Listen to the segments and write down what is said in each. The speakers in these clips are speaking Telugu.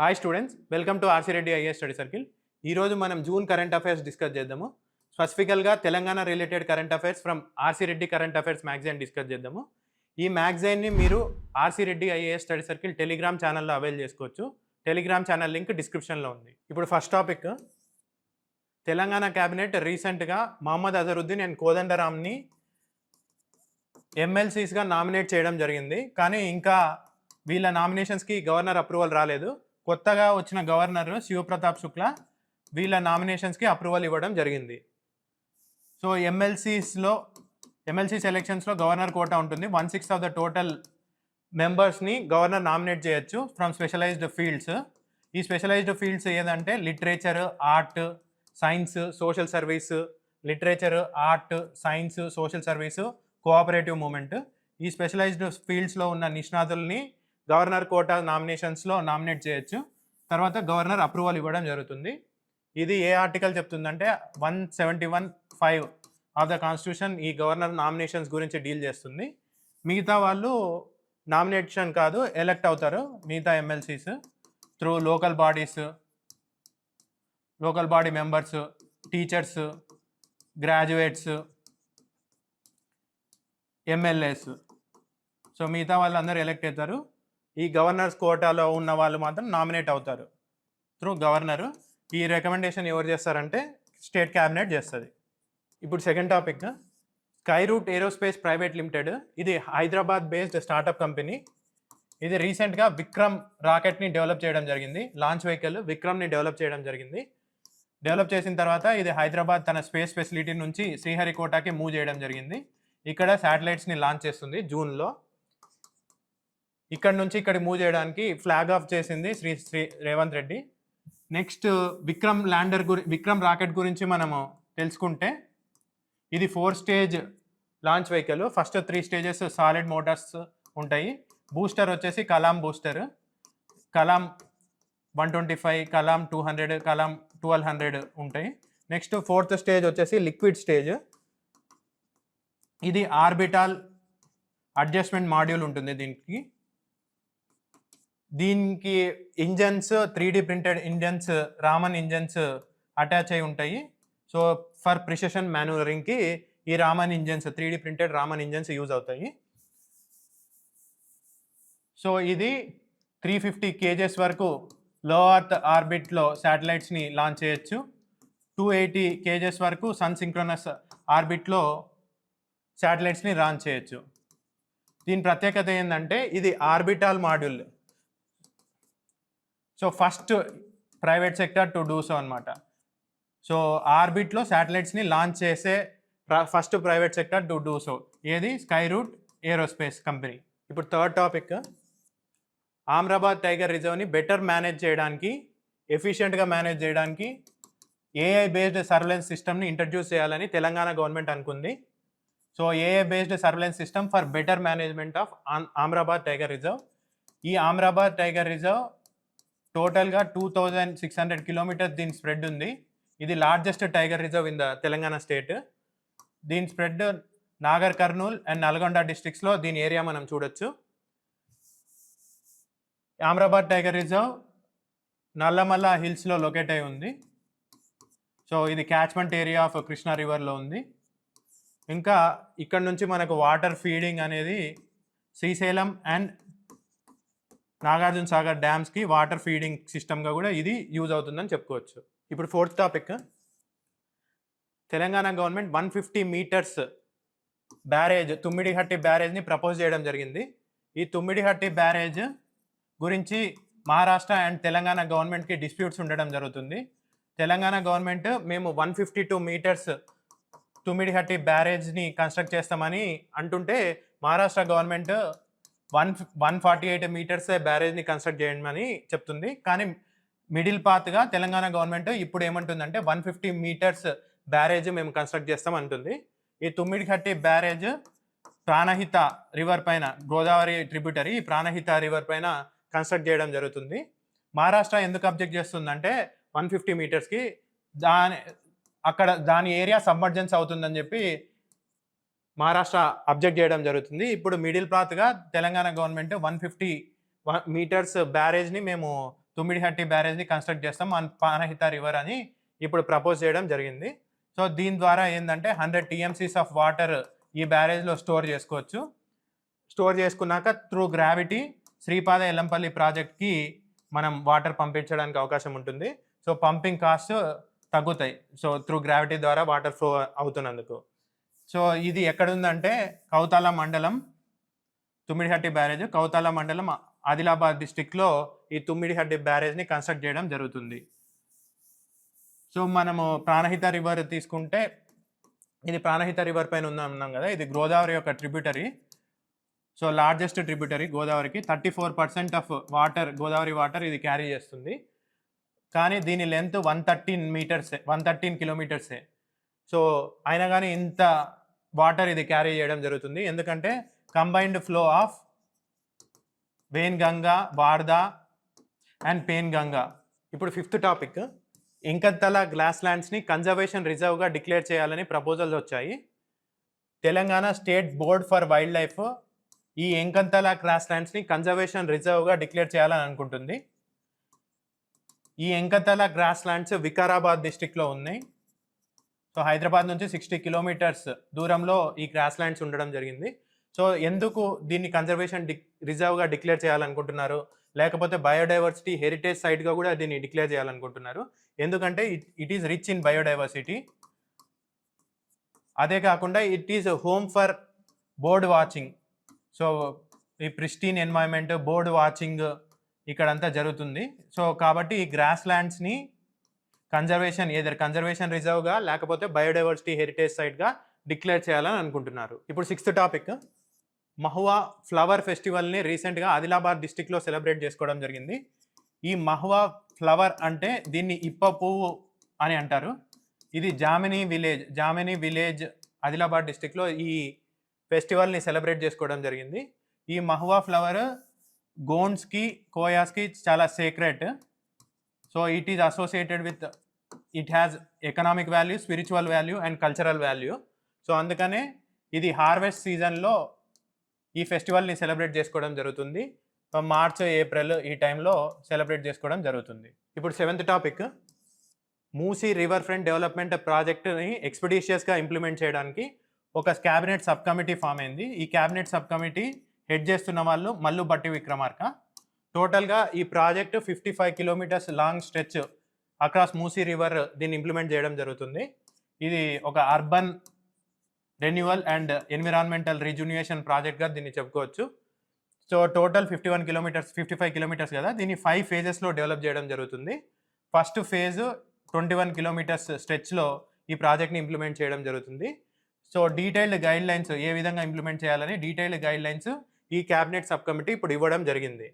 Hi students, welcome to RC Reddy IAS study circle. ఈరోజు మనం జూన్ కరెంట్ అఫైర్స్ డిస్కస్ చేద్దాము. స్పెసిఫికల్గా Telangana related current affairs from RC Reddy current affairs magazine discuss చేద్దాము. ఈ మ్యాగజైన్ని మీరు RC Reddy IAS study circle Telegram ఛానల్లో అవైల్ చేసుకోవచ్చు. టెలిగ్రామ్ ఛానల్ లింక్ డిస్క్రిప్షన్లో ఉంది. ఇప్పుడు ఫస్ట్ టాపిక్, తెలంగాణ క్యాబినెట్ రీసెంట్గా మహమ్మద్ అజరుద్దీన్ అండ్ కోదండరామ్ని ఎమ్మెల్సీస్గా నామినేట్ చేయడం జరిగింది. కానీ ఇంకా వీళ్ళ నామినేషన్స్కి గవర్నర్ అప్రూవల్ రాలేదు. కొత్తగా వచ్చిన గవర్నర్ శివప్రతాప్ శుక్లా వీళ్ళ నామినేషన్స్కి అప్రూవల్ ఇవ్వడం జరిగింది. సో ఎమ్మెల్సీ ఎలక్షన్స్లో గవర్నర్ కోటా ఉంటుంది. 1/6 ఆఫ్ ద టోటల్ మెంబర్స్ని గవర్నర్ నామినేట్ చేయొచ్చు ఫ్రమ్ స్పెషలైజ్డ్ ఫీల్డ్స్. ఈ స్పెషలైజ్డ్ ఫీల్డ్స్ ఏదంటే literature, art, science, social service, literature, art, science, social service, cooperative movement. ఈ స్పెషలైజ్డ్ ఫీల్డ్స్లో ఉన్న నిష్ణాతుల్ని గవర్నర్ కోటా నామినేషన్స్లో నామినేట్ చేయొచ్చు. తర్వాత గవర్నర్ అప్రూవల్ ఇవ్వడం జరుగుతుంది. ఇది ఏ ఆర్టికల్ చెప్తుందంటే 171(5) ఆఫ్ ద కాన్స్టిట్యూషన్ ఈ గవర్నర్ నామినేషన్స్ గురించి డీల్ చేస్తుంది. మిగతా వాళ్ళు నామినేషన్ కాదు, ఎలక్ట్ అవుతారు మిగతా MLCs through local body members, teachers, graduates, MLAs. So మిగతా వాళ్ళందరూ ఎలక్ట్ అవుతారు. ఈ గవర్నర్స్ కోటాలో ఉన్న వాళ్ళు మాత్రం నామినేట్ అవుతారు త్రూ గవర్నరు. ఈ రికమెండేషన్ ఎవరు చేస్తారంటే స్టేట్ క్యాబినెట్ చేస్తుంది. ఇప్పుడు second topic, Skyroot aerospace private limited. ఇది హైదరాబాద్ బేస్డ్ స్టార్టప్ కంపెనీ. ఇది రీసెంట్గా విక్రమ్ రాకెట్ని డెవలప్ చేయడం జరిగింది. లాంచ్ వెహికల్ విక్రమ్ని డెవలప్ చేయడం జరిగింది. డెవలప్ చేసిన తర్వాత ఇది హైదరాబాద్ తన స్పేస్ ఫెసిలిటీ నుంచి శ్రీహరికోటకి మూవ్ చేయడం జరిగింది. ఇక్కడ శాటిలైట్స్ని లాంచ్ చేస్తుంది జూన్లో. ఇక్కడ నుంచి ఇక్కడికి మూవ్ చేయడానికి ఫ్లాగ్ ఆఫ్ చేసింది శ్రీ రేవంత్ రెడ్డి. నెక్స్ట్ విక్రమ్ రాకెట్ గురించి మనము తెలుసుకుంటే, ఇది 4 stage launch vehicle. First 3 stages solid motors ఉంటాయి. బూస్టర్ వచ్చేసి కలాం బూస్టర్, కలాం 125, కలాం 200, కలాం 1200 ఉంటాయి. నెక్స్ట్ 4th స్టేజ్ వచ్చేసి లిక్విడ్ స్టేజ్. ఇది ఆర్బిటాల్ అడ్జస్ట్మెంట్ మాడ్యూల్ ఉంటుంది. దీనికి engines 3D printed engines, Raman engines attach అయి ఉంటాయి. సో ఫర్ ప్రిసిషన్ మ్యానూవరింగ్కి ఈ Raman engines, 3D printed Raman engines use అవుతాయి. సో ఇది 350 kgs వరకు లో అర్త్ ఆర్బిట్లో శాటిలైట్స్ని లాంచ్ చేయొచ్చు. 280 kgs వరకు సన్ సింక్రోనస్ ఆర్బిట్లో శాటిలైట్స్ని లాంచ్ చేయొచ్చు. దీని ప్రత్యేకత ఏంటంటే ఇది orbital module. So first private sector to do so అనమాట. సో ఆర్బిట్లో శాటిలైట్స్ని లాంచ్ చేసే first private sector to do so ఏది స్కైరూట్ ఏరోస్పేస్ కంపెనీ. ఇప్పుడు థర్డ్ టాపిక్, ఆమ్రాబాద్ టైగర్ రిజర్వ్ని బెటర్ మేనేజ్ చేయడానికి, ఎఫిషియెంట్గా మేనేజ్ చేయడానికి ఏఐ బేస్డ్ సర్వేలెన్స్ సిస్టమ్ని ఇంట్రడ్యూస్ చేయాలని తెలంగాణ గవర్నమెంట్ అనుకుంది. So AI based surveillance system for better management of Amrabad tiger reserve. ఈ ఆమ్రాబాద్ టైగర్ రిజర్వ్ టోటల్గా 2600 కిలోమీటర్స్ దీని స్ప్రెడ్ ఉంది. ఇది largest tiger reserve in the Telangana state. దీని స్ప్రెడ్ నాగర్ కర్నూల్ అండ్ నల్గొండ డిస్ట్రిక్ట్స్లో దీని ఏరియా మనం చూడొచ్చు. ఆమ్రాబాద్ టైగర్ రిజర్వ్ నల్లమల్ల హిల్స్లో లొకేట్ అయి ఉంది. సో ఇది క్యాచ్మెంట్ ఏరియా ఆఫ్ కృష్ణా రివర్లో ఉంది. ఇంకా ఇక్కడ నుంచి మనకు వాటర్ ఫీడింగ్ అనేది శ్రీశైలం అండ్ నాగార్జున సాగర్ డ్యామ్స్కి వాటర్ ఫీడింగ్ సిస్టమ్గా కూడా ఇది యూజ్ అవుతుందని చెప్పుకోవచ్చు. ఇప్పుడు fourth topic, Telangana government 150 metres barrage, Tummidihatti బ్యారేజ్ని ప్రపోజ్ చేయడం జరిగింది. ఈ తుమ్మిడిహట్టి బ్యారేజ్ గురించి మహారాష్ట్ర అండ్ తెలంగాణ గవర్నమెంట్కి డిస్ప్యూట్స్ ఉండడం జరుగుతుంది. తెలంగాణ గవర్నమెంట్ మేము 152 మీటర్స్ తుమ్మిడిహట్టి బ్యారేజ్ని కన్స్ట్రక్ట్ చేస్తామని అంటుంటే, మహారాష్ట్ర గవర్నమెంట్ 148 మీటర్స్ బ్యారేజ్ని కన్స్ట్రక్ట్ చేయమని చెప్తుంది. కానీ మిడిల్ పాత్గా తెలంగాణ గవర్నమెంట్ ఇప్పుడు ఏమంటుందంటే 150 మీటర్స్ బ్యారేజ్ మేము కన్స్ట్రక్ట్ చేస్తాం అంటుంది. ఈ తుమ్మిడిహట్టి బ్యారేజ్ ప్రాణహిత రివర్ పైన, గోదావరి ట్రిబ్యూటరీ ప్రాణహిత రివర్ పైన కన్స్ట్రక్ట్ చేయడం జరుగుతుంది. మహారాష్ట్ర ఎందుకు అబ్జెక్ట్ చేస్తుందంటే 150 మీటర్స్కి దాని ఏరియా సబ్మర్జెన్స్ అవుతుందని చెప్పి మహారాష్ట్ర అబ్జెక్ట్ చేయడం జరుగుతుంది. ఇప్పుడు మిడిల్ పాత్గా తెలంగాణ గవర్నమెంట్ 150 మీటర్స్ బ్యారేజ్ని మేము తుమ్మిడిహట్టి బ్యారేజ్ని కన్స్ట్రక్ట్ చేస్తాం ఆన్ ప్రాణహిత రివర్ అని ఇప్పుడు ప్రపోజ్ చేయడం జరిగింది. సో దీని ద్వారా ఏంటంటే 100 TMCs ఆఫ్ వాటర్ ఈ బ్యారేజ్లో స్టోర్ చేసుకోవచ్చు. స్టోర్ చేసుకున్నాక త్రూ గ్రావిటీ శ్రీపాద ఎల్లంపల్లి ప్రాజెక్ట్కి మనం వాటర్ పంపించడానికి అవకాశం ఉంటుంది. సో పంపింగ్ కాస్ట్ తగ్గుతాయి. సో త్రూ గ్రావిటీ ద్వారా వాటర్ ఫ్లో అవుతున్నందుకు. సో ఇది ఎక్కడుందంటే కౌతాల మండలం తుమ్మిడిహట్టి బ్యారేజ్, కౌతాల మండలం ఆదిలాబాద్ డిస్టిక్లో ఈ తుమ్మిడిహట్టి బ్యారేజ్ని కన్స్ట్రక్ట్ చేయడం జరుగుతుంది. సో మనము ప్రాణహిత రివర్ తీసుకుంటే ఇది ప్రాణహిత రివర్ పైన ఉన్నాం కదా, ఇది గోదావరి యొక్క ట్రిబ్యూటరీ. సో లార్జెస్ట్ ట్రిబ్యూటరీ గోదావరికి 34% ఆఫ్ వాటర్ గోదావరి వాటర్ ఇది క్యారీ చేస్తుంది. కానీ దీని లెంత్ 113 కిలోమీటర్సే. సో అయినా కానీ ఇంత వాటర్ ఇది క్యారీ చేయడం జరుగుతుంది ఎందుకంటే combined flow of Wainganga, Wardha and Penganga. ఇప్పుడు 5th టాపిక్, ఇంకంతల గ్లాస్ ల్యాండ్స్ని కన్జర్వేషన్ రిజర్వ్గా డిక్లేర్ చేయాలని ప్రపోజల్స్ వచ్చాయి. Telangana state board for wildlife ఈ ఎంకంతల గ్లాస్ ల్యాండ్స్ని కన్జర్వేషన్ రిజర్వ్గా డిక్లేర్ చేయాలని అనుకుంటుంది. ఈ ఎంకంతల గ్రాస్ ల్యాండ్స్ వికారాబాద్ డిస్టిక్లో ఉన్నాయి. సో హైదరాబాద్ నుంచి 60 కిలోమీటర్స్ దూరంలో ఈ గ్రాస్ ల్యాండ్స్ ఉండడం జరిగింది. సో ఎందుకు దీన్ని కన్జర్వేషన్ రిజర్వ్గా డిక్లేర్ చేయాలనుకుంటున్నారు, లేకపోతే బయోడైవర్సిటీ హెరిటేజ్ సైట్గా కూడా దీన్ని డిక్లేర్ చేయాలనుకుంటున్నారు. ఎందుకంటే it is rich in biodiversity. అదే కాకుండా it is home for board watching. So ఈ ప్రిస్టీన్ ఎన్వైరన్మెంట్, బోర్డ్ వాచింగ్ ఇక్కడంతా జరుగుతుంది. సో కాబట్టి ఈ గ్రాస్ ల్యాండ్స్ని కన్జర్వేషన్ రిజర్వ్గా లేకపోతే బయోడైవర్సిటీ హెరిటేజ్ సైట్గా డిక్లేర్ చేయాలని అనుకుంటున్నారు. ఇప్పుడు 6th టాపిక్, మహువా ఫ్లవర్ ఫెస్టివల్ని రీసెంట్గా ఆదిలాబాద్ డిస్టిక్లో సెలబ్రేట్ చేసుకోవడం జరిగింది. ఈ మహువా ఫ్లవర్ అంటే దీన్ని ఇప్ప పువ్వు అని అంటారు. ఇది జామినీ విలేజ్ ఆదిలాబాద్ డిస్టిక్లో ఈ ఫెస్టివల్ని సెలబ్రేట్ చేసుకోవడం జరిగింది. ఈ మహువా ఫ్లవర్ గోండ్స్కి, కోయాస్కి చాలా secret. So it is associated with, it has economic value, spiritual value and cultural value. So అందుకనే ఇది హార్వెస్ట్ సీజన్లో ఈ ఫెస్టివల్ని సెలబ్రేట్ చేసుకోవడం జరుగుతుంది. మార్చ్, ఏప్రిల్ ఈ టైంలో సెలబ్రేట్ చేసుకోవడం జరుగుతుంది. ఇప్పుడు 7th topic, Musi river front development ప్రాజెక్ట్ని ఎక్స్పెడిషియస్గా ఇంప్లిమెంట్ చేయడానికి ఒక క్యాబినెట్ సబ్ కమిటీ ఫామ్ అయింది. ఈ క్యాబినెట్ సబ్ కమిటీ హెడ్ చేస్తున్న వాళ్ళు మల్లు బట్టి విక్రమార్క. టోటల్గా ఈ project 55 kilometres long stretch across Musi river దీన్ని ఇంప్లిమెంట్ చేయడం జరుగుతుంది. ఇది ఒక అర్బన్ రెన్యువల్ అండ్ ఎన్విరాన్మెంటల్ రిజునియేషన్ ప్రాజెక్ట్గా దీన్ని చెప్పుకోవచ్చు. సో టోటల్ 55 కిలోమీటర్స్ కదా, దీన్ని 5 ఫేజెస్లో డెవలప్ చేయడం జరుగుతుంది. ఫస్ట్ ఫేజ్ 21 కిలోమీటర్స్ స్ట్రెచ్లో ఈ ప్రాజెక్ట్ని ఇంప్లిమెంట్ చేయడం జరుగుతుంది. సో డీటెయిల్డ్ గైడ్ లైన్స్ ఏ విధంగా ఇంప్లిమెంట్ చేయాలని డీటెయిల్డ్ గైడ్ లైన్స్ ఈ క్యాబినెట్ సబ్ కమిటీ ఇప్పుడు ఇవ్వడం జరిగింది.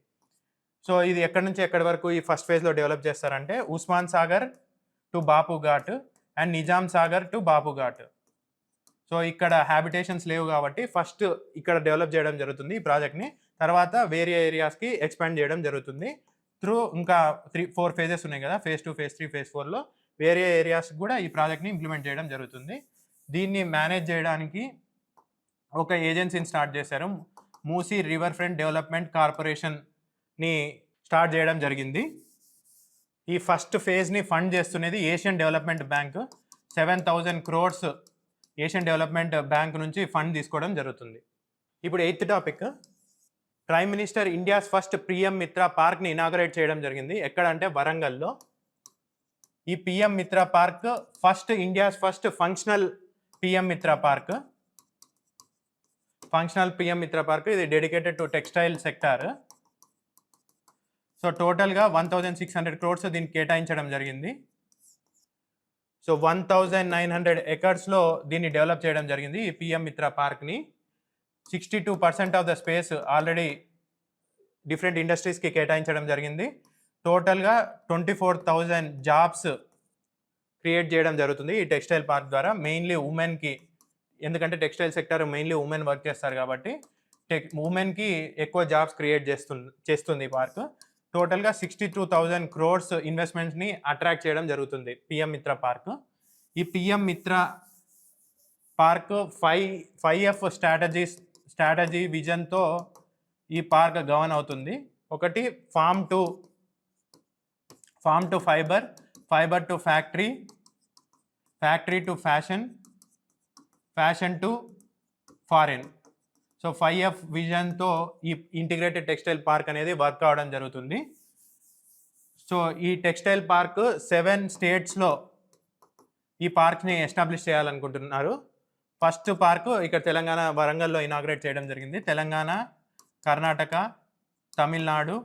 సో ఇది ఎక్కడి నుంచి ఎక్కడి వరకు ఈ ఫస్ట్ ఫేజ్లో డెవలప్ చేస్తారంటే Osman Sagar to Bapu Ghat and Nizam Sagar to Bapu Ghat. So ఇక్కడ హ్యాబిటేషన్స్ లేవు కాబట్టి ఫస్ట్ ఇక్కడ డెవలప్ చేయడం జరుగుతుంది ఈ ప్రాజెక్ట్ని. తర్వాత వేరే ఏరియాస్కి ఎక్స్పాండ్ చేయడం జరుగుతుంది. త్రూ ఇంకా 4 ఫేజెస్ ఉన్నాయి కదా, ఫేజ్ 2, ఫేజ్ 3, ఫేజ్ 4లో వేరే ఏరియాస్కి కూడా ఈ ప్రాజెక్ట్ని ఇంప్లిమెంట్ చేయడం జరుగుతుంది. దీన్ని మేనేజ్ చేయడానికి ఒక ఏజెన్సీని స్టార్ట్ చేశారు. మూసీ రివర్ ఫ్రంట్ డెవలప్మెంట్ కార్పొరేషన్ని స్టార్ట్ చేయడం జరిగింది. ఈ ఫస్ట్ ఫేజ్ని ఫండ్ చేస్తున్నది Asian development bank. 7,000 crores Asian development bank నుంచి ఫండ్ తీసుకోవడం జరుగుతుంది. ఇప్పుడు 8th topic, prime minister India's first PM Mitra పార్క్ని ఇనాగరేట్ చేయడం జరిగింది. ఎక్కడంటే వరంగల్లో. ఈ పిఎం మిత్ర park India's first functional PM మిత్ర పార్క్. ఇది dedicated to textile sector. So టోటల్గా 1,600 crores దీనికి కేటాయించడం జరిగింది. సో 1,900 acresలో దీన్ని డెవలప్ చేయడం జరిగింది ఈ పిఎం మిత్ర పార్క్ని. 62% of the space already different ఇండస్ట్రీస్కి కేటాయించడం జరిగింది. టోటల్గా 24,000 జాబ్స్ క్రియేట్ చేయడం జరుగుతుంది ఈ టెక్స్టైల్ పార్క్ ద్వారా. మెయిన్లీ ఉమెన్కి, ఎందుకంటే textile sector mainly women work చేస్తారు కాబట్టి ఉమెన్కి ఎక్కువ జాబ్స్ క్రియేట్ చేస్తుంది ఈ పార్క్. టోటల్గా 62,000 crores ఇన్వెస్ట్మెంట్స్ని అట్రాక్ట్ చేయడం జరుగుతుంది పిఎం మిత్ర పార్క్. ఈ పిఎం మిత్ర పార్క్ 5F స్ట్రాటజీ విజన్తో ఈ పార్క్ గవర్న్ అవుతుంది. ఒకటి farm to farm to fibre, fibre to factory, factory to fashion, fashion to foreign. So 5F విజన్తో ఈ ఇంటిగ్రేటెడ్ టెక్స్టైల్ పార్క్ అనేది వర్క్ అవడం జరుగుతుంది. సో ఈ టెక్స్టైల్ పార్క్ 7 స్టేట్స్లో ఈ పార్క్ని ఎస్టాబ్లిష్ చేయాలనుకుంటున్నారు. ఫస్ట్ పార్క్ ఇక్కడ తెలంగాణ వరంగల్లో ఇనాగ్రేట్ చేయడం జరిగింది. తెలంగాణ, కర్ణాటక, తమిళనాడు,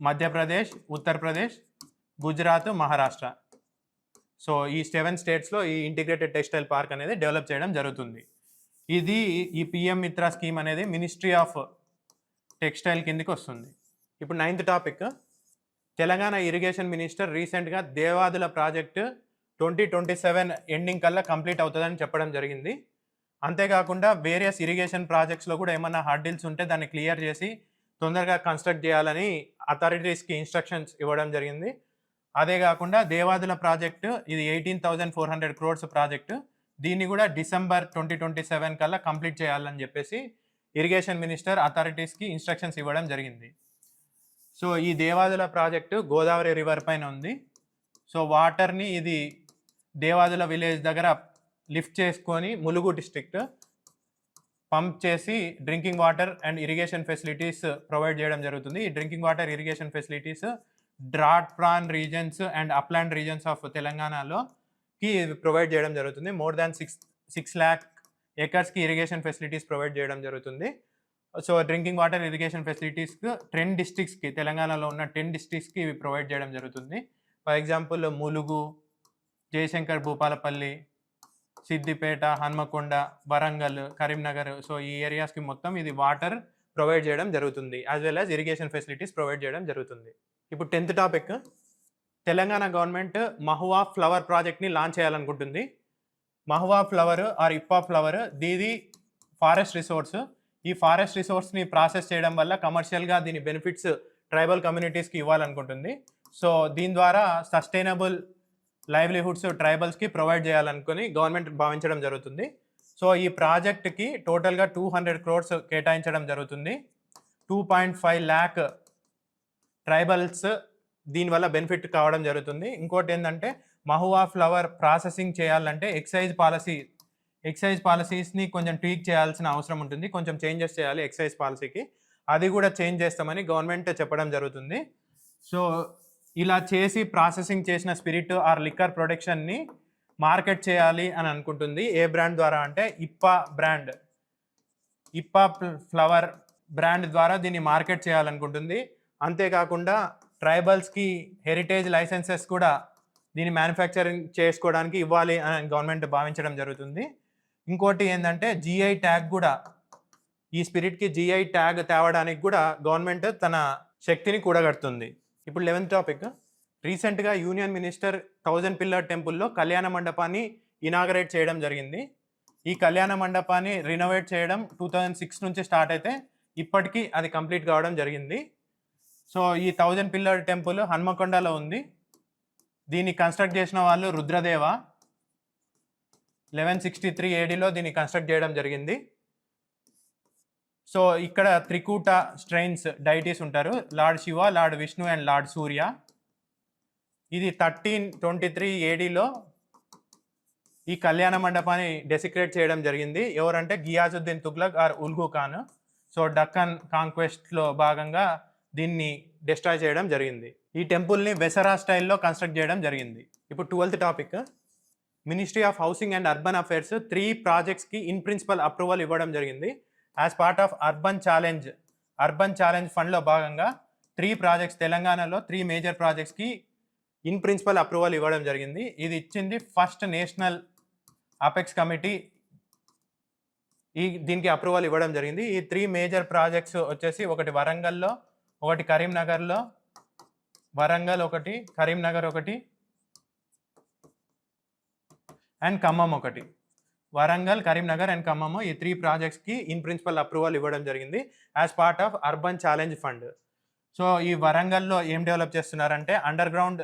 మధ్యప్రదేశ్, ఉత్తరప్రదేశ్, గుజరాత్, మహారాష్ట్ర. సో ఈ 7 స్టేట్స్లో ఈ ఇంటిగ్రేటెడ్ టెక్స్టైల్ పార్క్ అనేది డెవలప్ చేయడం జరుగుతుంది. ఇది ఈ పిఎం మిత్ర స్కీమ్ అనేది మినిస్ట్రీ ఆఫ్ టెక్స్టైల్ కిందకి వస్తుంది. ఇప్పుడు 9th topic, Telangana irrigation minister రీసెంట్గా దేవాదుల ప్రాజెక్టు 2027 ఎండింగ్ కల్లా కంప్లీట్ అవుతుందని చెప్పడం జరిగింది. అంతేకాకుండా వేరియస్ ఇరిగేషన్ ప్రాజెక్ట్స్లో కూడా ఏమన్నా హర్డిల్స్ ఉంటే దాన్ని క్లియర్ చేసి తొందరగా కన్స్ట్రక్ట్ చేయాలని అథారిటీస్కి ఇన్స్ట్రక్షన్స్ ఇవ్వడం జరిగింది. అదే కాకుండా దేవాదుల ప్రాజెక్టు ఇది 18,400 crores ప్రాజెక్టు, దీన్ని కూడా డిసెంబర్ 2027 కల్లా కంప్లీట్ చేయాలని చెప్పేసి ఇరిగేషన్ మినిస్టర్ అథారిటీస్కి ఇన్స్ట్రక్షన్స్ ఇవ్వడం జరిగింది. సో ఈ దేవాదుల ప్రాజెక్టు గోదావరి రివర్ పైన ఉంది. సో వాటర్ని ఇది దేవాదుల విలేజ్ దగ్గర లిఫ్ట్ చేసుకొని ములుగు డిస్ట్రిక్ట్ పంప్ చేసి drinking water and irrigation facilities provide చేయడం జరుగుతుంది. ఈ drinking water irrigation facilities drought prone regions and upland regions of తెలంగాణలోకి ప్రొవైడ్ చేయడం జరుగుతుంది. మోర్ దాన్ 6 lakh acresకి ఇరిగేషన్ ఫెసిలిటీస్ ప్రొవైడ్ చేయడం జరుగుతుంది. సో డ్రింకింగ్ వాటర్ ఇరిగేషన్ ఫెసిలిటీస్కి 10 districtsకి, తెలంగాణలో ఉన్న 10 districtsకి ఇవి ప్రొవైడ్ చేయడం జరుగుతుంది. For example Mulugu, Jayashankar Bhupalpally, Siddipet, Hanamkonda, Warangal, Karimnagar. So ఈ ఏరియాస్కి మొత్తం ఇది వాటర్ ప్రొవైడ్ చేయడం జరుగుతుంది, as well as irrigation facilities provide చేయడం జరుగుతుంది. ఇప్పుడు 10th topic, Telangana government Mahua flower ప్రాజెక్ట్ని లాంచ్ చేయాలనుకుంటుంది. Mahua flower or Ippa flower దీది ఫారెస్ట్ రిసోర్స్. ఈ ఫారెస్ట్ రిసోర్స్ని ప్రాసెస్ చేయడం వల్ల కమర్షియల్గా దీని బెనిఫిట్స్ ట్రైబల్ కమ్యూనిటీస్కి ఇవ్వాలనుకుంటుంది. సో దీని ద్వారా సస్టైనబుల్ లైవ్లీహుడ్స్ ట్రైబల్స్కి ప్రొవైడ్ చేయాలనుకుని గవర్నమెంట్ భావించడం జరుగుతుంది. సో ఈ ప్రాజెక్ట్కి టోటల్గా 200 crores కేటాయించడం జరుగుతుంది. 2.5 lakh ట్రైబల్స్ దీనివల్ల బెనిఫిట్ కావడం జరుగుతుంది. ఇంకోటి ఏంటంటే మహువా ఫ్లవర్ ప్రాసెసింగ్ చేయాలంటే ఎక్సైజ్ పాలసీస్ని కొంచెం ట్వీక్ చేయాల్సిన అవసరం ఉంటుంది. కొంచెం చేంజెస్ చేయాలి ఎక్సైజ్ పాలసీకి. అది కూడా చేంజ్ చేస్తామని గవర్నమెంట్ చెప్పడం జరుగుతుంది. సో ఇలా చేసి ప్రాసెసింగ్ చేసిన స్పిరిట్ ఆర్ లిక్కర్ ప్రొడక్షన్ని మార్కెట్ చేయాలి అని అనుకుంటుంది. ఏ బ్రాండ్ ద్వారా అంటే ఇప్పా ఫ్లవర్ బ్రాండ్ ద్వారా దీన్ని మార్కెట్ చేయాలనుకుంటుంది. అంతేకాకుండా ట్రైబల్స్కి హెరిటేజ్ లైసెన్సెస్ కూడా దీన్ని మ్యానుఫ్యాక్చరింగ్ చేసుకోవడానికి ఇవ్వాలి అని గవర్నమెంట్ భావించడం జరుగుతుంది. ఇంకోటి ఏంటంటే జిఐ ట్యాగ్ కూడా, ఈ స్పిరిట్కి జిఐ ట్యాగ్ తేవడానికి కూడా గవర్నమెంట్ తన శక్తిని కూడగడుతుంది. ఇప్పుడు 11th టాపిక్, రీసెంట్గా యూనియన్ మినిస్టర్ 1000 Pillar టెంపుల్లో కళ్యాణ మండపాన్ని ఇనాగరేట్ చేయడం జరిగింది. ఈ కళ్యాణ మండపాన్ని రినోవేట్ చేయడం 2006 నుంచి స్టార్ట్ అయితే ఇప్పటికీ అది కంప్లీట్ కావడం జరిగింది. సో ఈ 1000 Pillar టెంపుల్ హన్మకొండలో ఉంది. దీన్ని కన్స్ట్రక్ట్ చేసిన వాళ్ళు రుద్రదేవ. 1163 ADలో దీన్ని కన్స్ట్రక్ట్ చేయడం జరిగింది. సో ఇక్కడ త్రికూట స్ట్రెయిన్స్ డైటీస్ ఉంటారు, lord Shiva, lord Vishnu and lord Surya. ఇది 1323 ADలో ఈ కళ్యాణ మండపాన్ని డెసిక్రేట్ చేయడం జరిగింది. ఎవరంటే గియాజుద్దీన్ తుగ్లక్ ఆర్ ఉల్గు ఖాన్. సో డక్కన్ కాంక్వెస్ట్లో భాగంగా దీన్ని డిస్ట్రాయ్ చేయడం జరిగింది. ఈ టెంపుల్ని వెసరా స్టైల్లో కన్స్ట్రక్ట్ చేయడం జరిగింది. ఇప్పుడు 12th topic, ministry of housing and urban affairs 3 ప్రాజెక్ట్స్కి ఇన్ ప్రిన్సిపల్ అప్రూవల్ ఇవ్వడం జరిగింది. As part of urban challenge ఫండ్లో భాగంగా 3 ప్రాజెక్ట్స్, తెలంగాణలో 3 మేజర్ ప్రాజెక్ట్స్కి ఇన్ ప్రిన్సిపల్ అప్రూవల్ ఇవ్వడం జరిగింది. ఇది ఇచ్చింది ఫస్ట్ నేషనల్ అపెక్స్ కమిటీ, దీనికి అప్రూవల్ ఇవ్వడం జరిగింది. ఈ 3 మేజర్ ప్రాజెక్ట్స్ వచ్చేసి ఒకటి వరంగల్లో, ఒకటి కరీంనగర్లో, వరంగల్ ఒకటి, కరీంనగర్ ఒకటి అండ్ ఖమ్మం ఒకటి. వరంగల్, కరీంనగర్ అండ్ ఖమ్మం, ఈ 3 ప్రాజెక్ట్స్కి ఇన్ ప్రిన్సిపల్ అప్రూవల్ ఇవ్వడం జరిగింది as part of urban challenge fund. So ఈ వరంగల్లో ఏం డెవలప్ చేస్తున్నారంటే under ground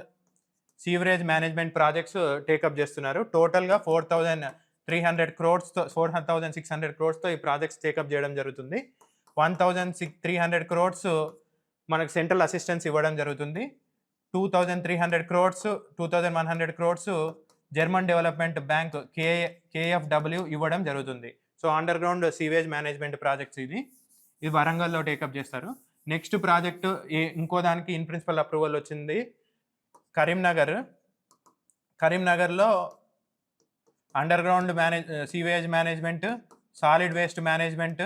sewerage management projects take up చేస్తున్నారు. టోటల్గా 4,300 crores, 4,600 crores ఈ ప్రాజెక్ట్స్ టేకప్ చేయడం జరుగుతుంది. 1,300 crores మనకు సెంట్రల్ అసిస్టెన్స్ ఇవ్వడం జరుగుతుంది. 2300 crores 2100 crores German development bank కేఎఫ్డబ్ల్యూ ఇవ్వడం జరుగుతుంది. So underground sewage management projects ఇది వరంగల్లో టేకప్ చేస్తారు. నెక్స్ట్ ప్రాజెక్టు ఇంకో దానికి ఇన్ ప్రిన్సిపల్ అప్రూవల్ వచ్చింది కరీంనగర్లో underground sewage management, solid waste management,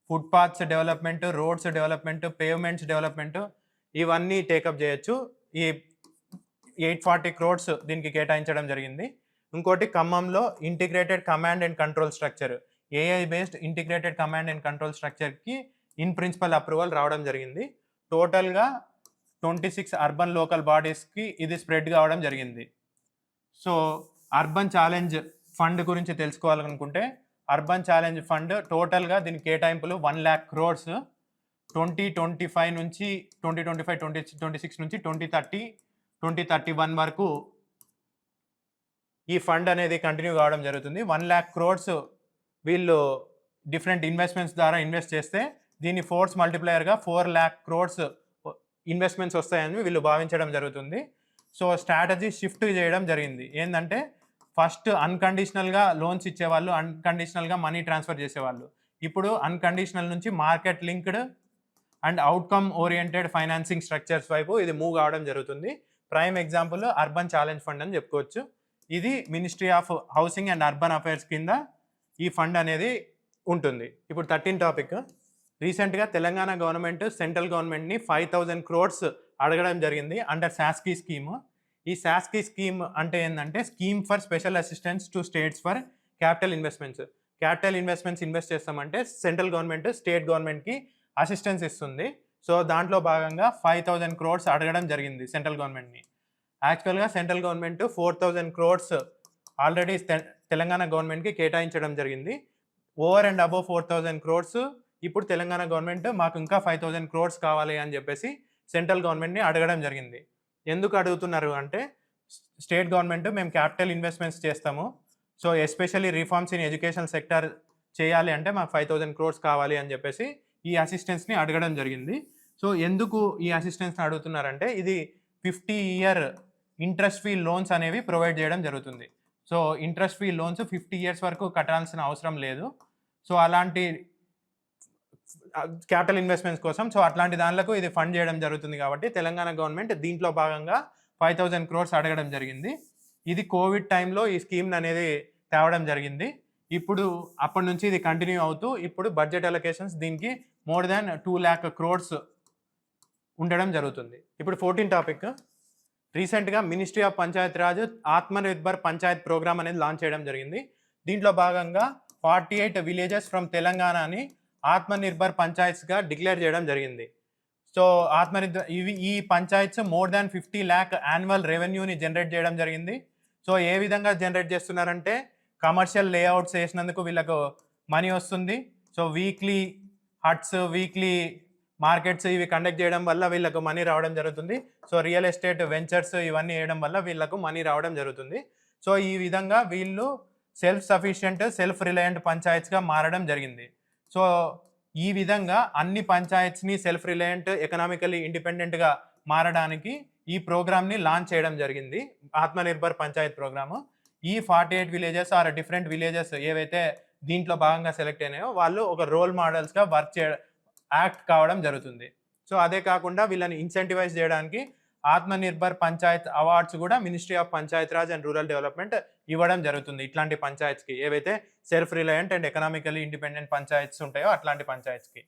footpaths development, roads development, pavements development ఇవన్నీ టేకప్ చేయొచ్చు. ఈ 840 క్రోర్స్ దీనికి కేటాయించడం జరిగింది. ఇంకోటి ఖమ్మంలో integrated command and control structure, AI based integrated command and control స్ట్రక్చర్కి ఇన్ ప్రిన్సిపల్ అప్రూవల్ రావడం జరిగింది. టోటల్గా 26 అర్బన్ లోకల్ బాడీస్కి ఇది స్ప్రెడ్ కావడం జరిగింది. సో అర్బన్ ఛాలెంజ్ ఫండ్ గురించి తెలుసుకోవాలనుకుంటే అర్బన్ ఛాలెంజ్ ఫండ్ టోటల్గా దీని కేటాయింపులు 1 lakh crores 2025 నుంచి 2026 నుంచి 2031 వరకు ఈ ఫండ్ అనేది కంటిన్యూ కావడం జరుగుతుంది. 1 lakh crores వీళ్ళు డిఫరెంట్ ఇన్వెస్ట్మెంట్స్ ద్వారా ఇన్వెస్ట్ చేస్తే దీన్ని ఫోర్స్ మల్టిప్లయర్గా 4 lakh crores ఇన్వెస్ట్మెంట్స్ వస్తాయని వీళ్ళు భావించడం జరుగుతుంది. సో స్ట్రాటజీ షిఫ్ట్ చేయడం జరిగింది. ఏంటంటే ఫస్ట్ అన్కండిషనల్గా లోన్స్ ఇచ్చేవాళ్ళు, అన్కండిషనల్గా మనీ ట్రాన్స్ఫర్ చేసేవాళ్ళు. ఇప్పుడు అన్కండిషనల్ నుంచి market linked and outcome oriented financing structures వైపు ఇది మూవ్ కావడం జరుగుతుంది. Prime example urban challenge fund అని చెప్పుకోవచ్చు. ఇది ministry of housing and urban affairs కింద ఈ ఫండ్ అనేది ఉంటుంది. ఇప్పుడు 13 టాపిక్. రీసెంట్గా తెలంగాణ గవర్నమెంట్ సెంట్రల్ గవర్నమెంట్ని 5000 crores అడగడం జరిగింది అండర్ శాస్కీ స్కీమ్. ఈ శాస్కీ స్కీమ్ అంటే ఏంటంటే scheme for special assistance to states for capital investments. Capital investments invest చేస్తామంటే సెంట్రల్ గవర్నమెంట్ స్టేట్ గవర్నమెంట్కి అసిస్టెన్స్ ఇస్తుంది. సో దాంట్లో భాగంగా 5000 crores అడగడం జరిగింది సెంట్రల్ గవర్నమెంట్ని. యాక్చువల్గా central government 4000 crores already Telangana గవర్నమెంట్కి కేటాయించడం జరిగింది. ఓవర్ అండ్ అబోవ్ 4000 crores ఇప్పుడు తెలంగాణ గవర్నమెంట్ మాకు ఇంకా 5000 crores కావాలి అని చెప్పేసి సెంట్రల్ గవర్నమెంట్ని అడగడం జరిగింది. ఎందుకు అడుగుతున్నారు అంటే స్టేట్ గవర్నమెంట్ మేము క్యాపిటల్ ఇన్వెస్ట్మెంట్స్ చేస్తాము, so especially reforms in education sector చేయాలి అంటే మాకు 5000 crores కావాలి అని చెప్పేసి ఈ అసిస్టెన్స్ని అడగడం జరిగింది. సో ఎందుకు ఈ అసిస్టెన్స్ని అడుగుతున్నారంటే ఇది 50 year ఇంట్రెస్ట్ ఫ్రీ లోన్స్ అనేవి ప్రొవైడ్ చేయడం జరుగుతుంది. So interest free loans 50 years వరకు కట్టాల్సిన అవసరం లేదు. సో అలాంటి క్యాపిటల్ ఇన్వెస్ట్మెంట్స్ కోసం సో అట్లాంటి దానిలకు ఇది ఫండ్ చేయడం జరుగుతుంది. కాబట్టి తెలంగాణ గవర్నమెంట్ దీంట్లో భాగంగా 5000 crores అడగడం జరిగింది. ఇది కోవిడ్ టైంలో ఈ స్కీమ్ అనేది తేవడం జరిగింది. ఇప్పుడు అప్పటి నుంచి ఇది కంటిన్యూ అవుతూ ఇప్పుడు బడ్జెట్ అలొకేషన్స్ దీనికి మోర్ దాన్ 2 lakh crores ఉండడం జరుగుతుంది. ఇప్పుడు 14 టాపిక్. రీసెంట్గా ministry of Panchayat Raj Atmanirbhar Panchayat programme అనేది లాంచ్ చేయడం జరిగింది. దీంట్లో భాగంగా 48 villages ఫ్రమ్ తెలంగాణని ఆత్మనిర్భర్ పంచాయత్స్గా డిక్లేర్ చేయడం జరిగింది. సో ఈ panchayats more than 50 lakh annual రెవెన్యూని జనరేట్ చేయడం జరిగింది. సో ఏ విధంగా జనరేట్ చేస్తున్నారంటే కమర్షియల్ లేఅవుట్స్ వేసినందుకు వీళ్ళకు మనీ వస్తుంది. So weekly haats, weekly markets ఇవి కండక్ట్ చేయడం వల్ల వీళ్ళకు మనీ రావడం జరుగుతుంది. సో రియల్ ఎస్టేట్ వెంచర్స్ ఇవన్నీ వేయడం వల్ల వీళ్ళకు మనీ రావడం జరుగుతుంది. సో ఈ విధంగా వీళ్ళు సెల్ఫ్ సఫిషియంట్, సెల్ఫ్ రిలయంట్ పంచాయత్స్గా మారడం జరిగింది. సో ఈ విధంగా అన్ని పంచాయత్స్ని సెల్ఫ్ రిలయంట్, ఎకనామికలీ ఇండిపెండెంట్గా మారడానికి ఈ ప్రోగ్రామ్ని లాంచ్ చేయడం జరిగింది, ఆత్మనిర్భర్ పంచాయత్ ప్రోగ్రాము. ఈ 48 villages ఆర్ డిఫరెంట్ విలేజెస్ ఏవైతే దీంట్లో భాగంగా సెలెక్ట్ అయినాయో వాళ్ళు ఒక రోల్ మోడల్స్గా యాక్ట్ కావడం జరుగుతుంది. సో అదే కాకుండా వీళ్ళని ఇన్సెంటివైజ్ చేయడానికి ఆత్మనిర్భర్ పంచాయత్ అవార్డ్స్ కూడా ministry of Panchayat Raj and rural development ఇవ్వడం జరుగుతుంది ఇట్లాంటి పంచాయత్స్కి, ఏవైతే self reliant and economically independent panchayats ఉంటాయో అట్లాంటి పంచాయత్స్కి.